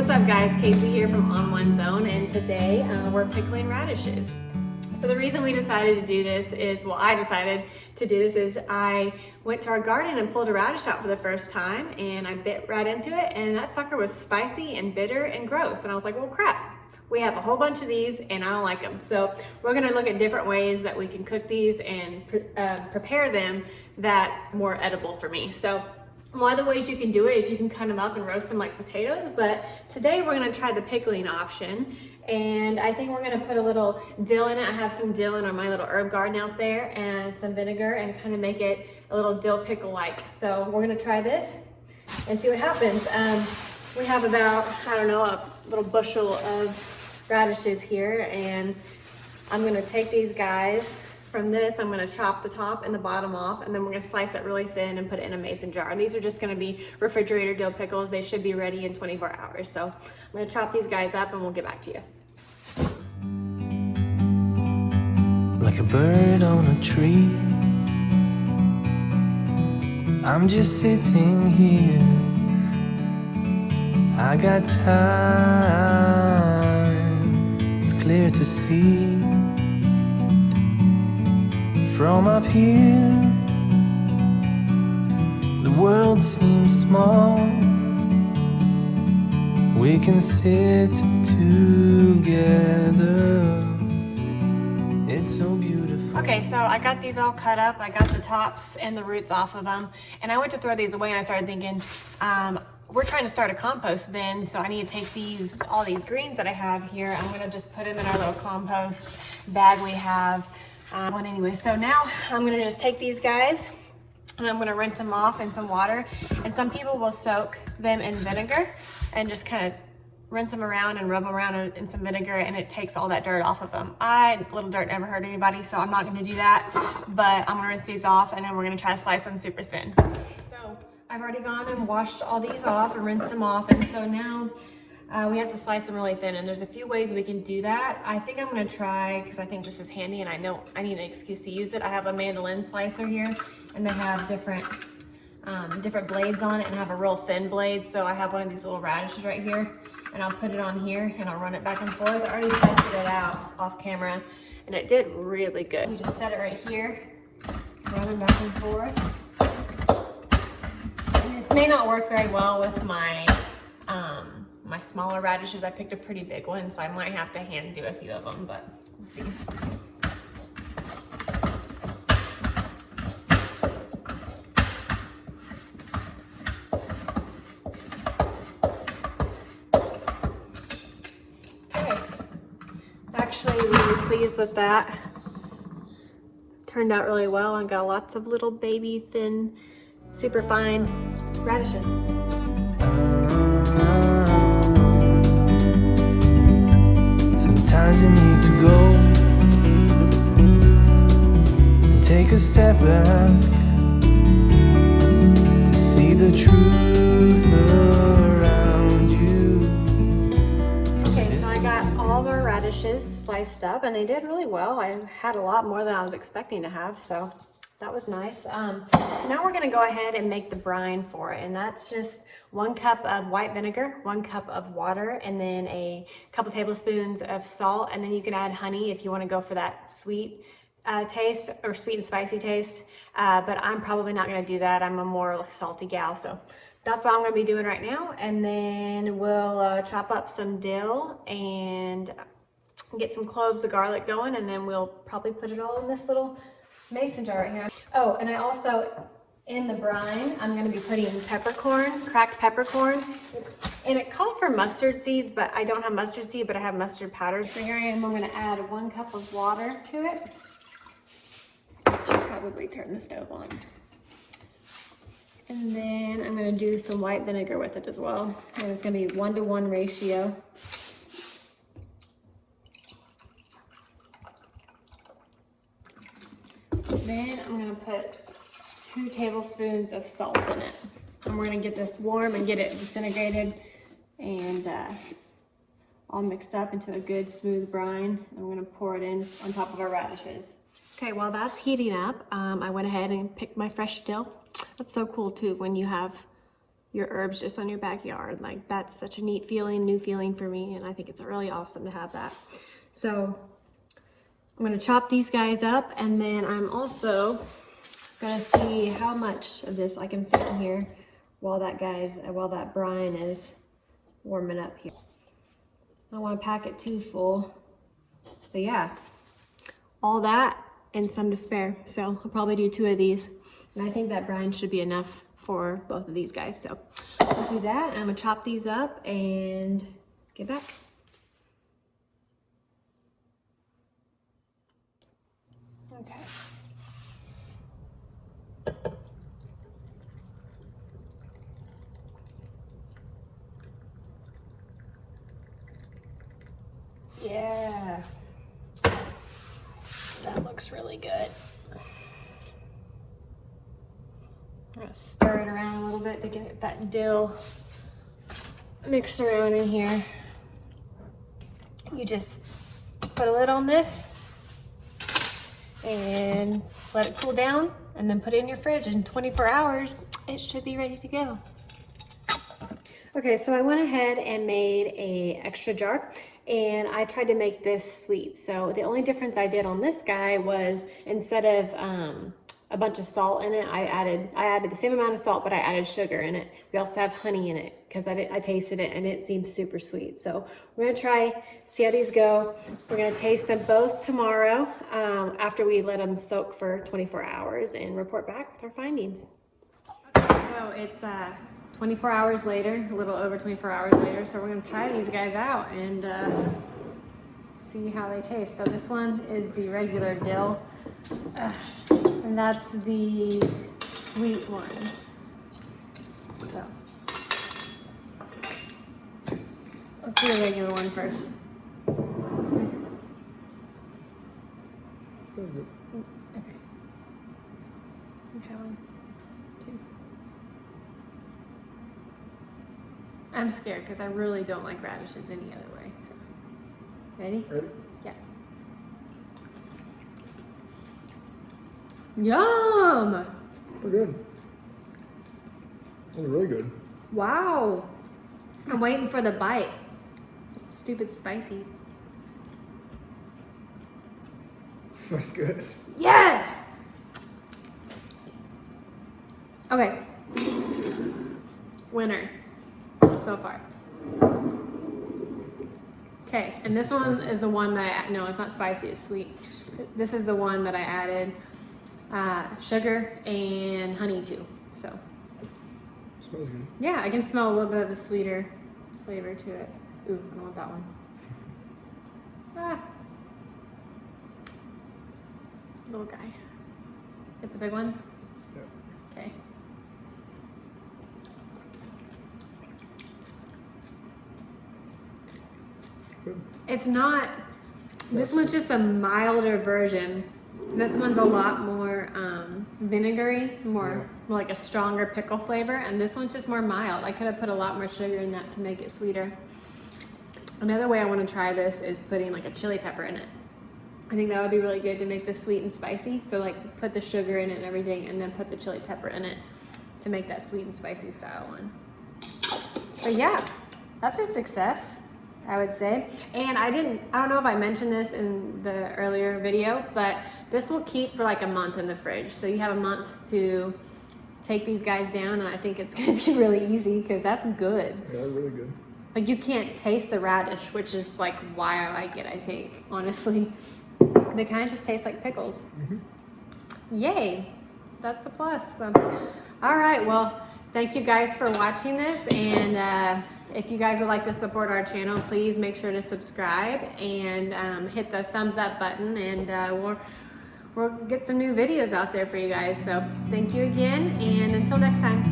What's up guys, Casey here from On One Zone, and today we're pickling radishes. So the reason we decided to do this is, well, I decided to do this is I went to our garden and pulled a radish out for the first time, and I bit right into it, and that sucker was spicy and bitter and gross. And I was like, well crap, we have a whole bunch of these and I don't like them. So we're gonna look at different ways that we can cook these and prepare them that are more edible for me. So one of the ways you can do it is you can cut them up and roast them like potatoes, but today we're gonna try the pickling option. And I think we're gonna put a little dill in it. I have some dill in my little herb garden out there and some vinegar and kind of make it a little dill pickle-like. So we're gonna try this and see what happens. We have about, I don't know, a little bushel of radishes here, and I'm gonna take these guys. From this, I'm gonna chop the top and the bottom off, and then we're gonna slice it really thin and put it in a mason jar. These are just gonna be refrigerator dill pickles. They should be ready in 24 hours. So I'm gonna chop these guys up and we'll get back to you. Like a bird on a tree, I'm just sitting here. I got time, it's clear to see. From up here, the world seems small. We can sit together. It's so beautiful. Okay, so I got these all cut up. I got the tops and the roots off of them. And I went to throw these away and I started thinking, we're trying to start a compost bin, so I need to take all these greens that I have here. I'm gonna just put them in our little compost bag we have. Anyway, so now I'm gonna just take these guys and I'm gonna rinse them off in some water. And some people will soak them in vinegar and just kind of rinse them around and rub them around in some vinegar, and it takes all that dirt off of them. Little dirt never hurt anybody, so I'm not gonna do that, but I'm gonna rinse these off and then we're gonna try to slice them super thin. So I've already gone and washed all these off and rinsed them off, and so now we have to slice them really thin, and there's a few ways we can do that. I think I'm gonna try, because I think this is handy and I know I need an excuse to use it. I have a mandolin slicer here, and they have different blades on it, and I have a real thin blade. So I have one of these little radishes right here, and I'll put it on here and I'll run it back and forth. I already tested it out off camera and it did really good. You just set it right here, run it back and forth. And this may not work very well with my my smaller radishes. I picked a pretty big one, so I might have to hand do a few of them, but we'll see. Okay, actually really pleased with that. Turned out really well and got lots of little baby thin, super fine radishes. Sometimes you need to go and take a step back to see the truth around you. Okay, so I got all our radishes sliced up and they did really well. I had a lot more than I was expecting to have, so that was nice. So now we're gonna go ahead and make the brine for it, and that's just 1 cup of white vinegar, 1 cup of water, and then a couple tablespoons of salt, and then you can add honey if you wanna go for that sweet taste, or sweet and spicy taste, but I'm probably not gonna do that. I'm a more salty gal, so that's what I'm gonna be doing right now. And then we'll chop up some dill and get some cloves of garlic going, and then we'll probably put it all in this little mason jar right here. Oh, and I also, in the brine, I'm gonna be putting peppercorn, cracked peppercorn. And it called for mustard seed, but I don't have mustard seed, but I have mustard powder. So here I am, I'm gonna add 1 cup of water to it. Should probably turn the stove on. And then I'm gonna do some white vinegar with it as well. And it's gonna be 1-to-1 ratio. Then I'm gonna put 2 tablespoons of salt in it. And we're gonna get this warm and get it disintegrated and all mixed up into a good smooth brine. And we're gonna pour it in on top of our radishes. Okay, while that's heating up, I went ahead and picked my fresh dill. That's so cool too when you have your herbs just on your backyard. Like that's such a neat feeling, new feeling for me, and I think it's really awesome to have that. So I'm gonna chop these guys up, and then I'm also gonna see how much of this I can fit in here while that brine is warming up here. I don't want to pack it too full, but yeah, all that and some to spare. So I'll probably do 2 of these, and I think that brine should be enough for both of these guys. So I'll do that, and I'm gonna chop these up and get back. Okay. Yeah, that looks really good. I'm gonna stir it around a little bit to get that dill mixed around in here. You just put a lid on this and let it cool down, and then put it in your fridge. In 24 hours, it should be ready to go. Okay, so I went ahead and made a extra jar, and I tried to make this sweet. So the only difference I did on this guy was instead of a bunch of salt in it, I added the same amount of salt, but I added sugar in it. We also have honey in it because I tasted it and it seems super sweet. So we're gonna try, see how these go. We're gonna taste them both tomorrow after we let them soak for 24 hours and report back with our findings. Okay, so it's 24 hours later, a little over 24 hours later. So we're gonna try these guys out and see how they taste. So this one is the regular dill. And that's the sweet one. So let's do the regular one first. That's good. Okay. Try 1, 2. I'm scared because I really don't like radishes any other way. So, ready? Ready? Yeah. Yum! We're good. That's really good. Wow. I'm waiting for the bite. It's stupid spicy. That's good. Yes! Okay. Winner so far. Okay, and this one is the one that no, it's not spicy, it's sweet. This is the one that I added sugar and honey to. So Smells good. yeah, I can smell a little bit of a sweeter flavor to it. Ooh, I don't want that one. Ah. Little guy. Get the big one? Yep. Okay. Good. It's not, this one's just a milder version. This one's a lot more vinegary, more like a stronger pickle flavor, and this one's just more mild. I could have put a lot more sugar in that to make it sweeter. Another way I want to try this is putting like a chili pepper in it. I think that would be really good to make this sweet and spicy. So like put the sugar in it and everything, and then put the chili pepper in it to make that sweet and spicy style one. But yeah, that's a success, I would say. And I don't know if I mentioned this in the earlier video, but this will keep for like a month in the fridge. So you have a month to take these guys down, and I think it's gonna be really easy because that's good. Yeah, really good. Like you can't taste the radish, which is like why I like it, I think, honestly. They kind of just taste like pickles. Mm-hmm. Yay, that's a plus. So, all right, well, thank you guys for watching this, and if you guys would like to support our channel, please make sure to subscribe and hit the thumbs up button, and we'll get some new videos out there for you guys. So thank you again, and until next time.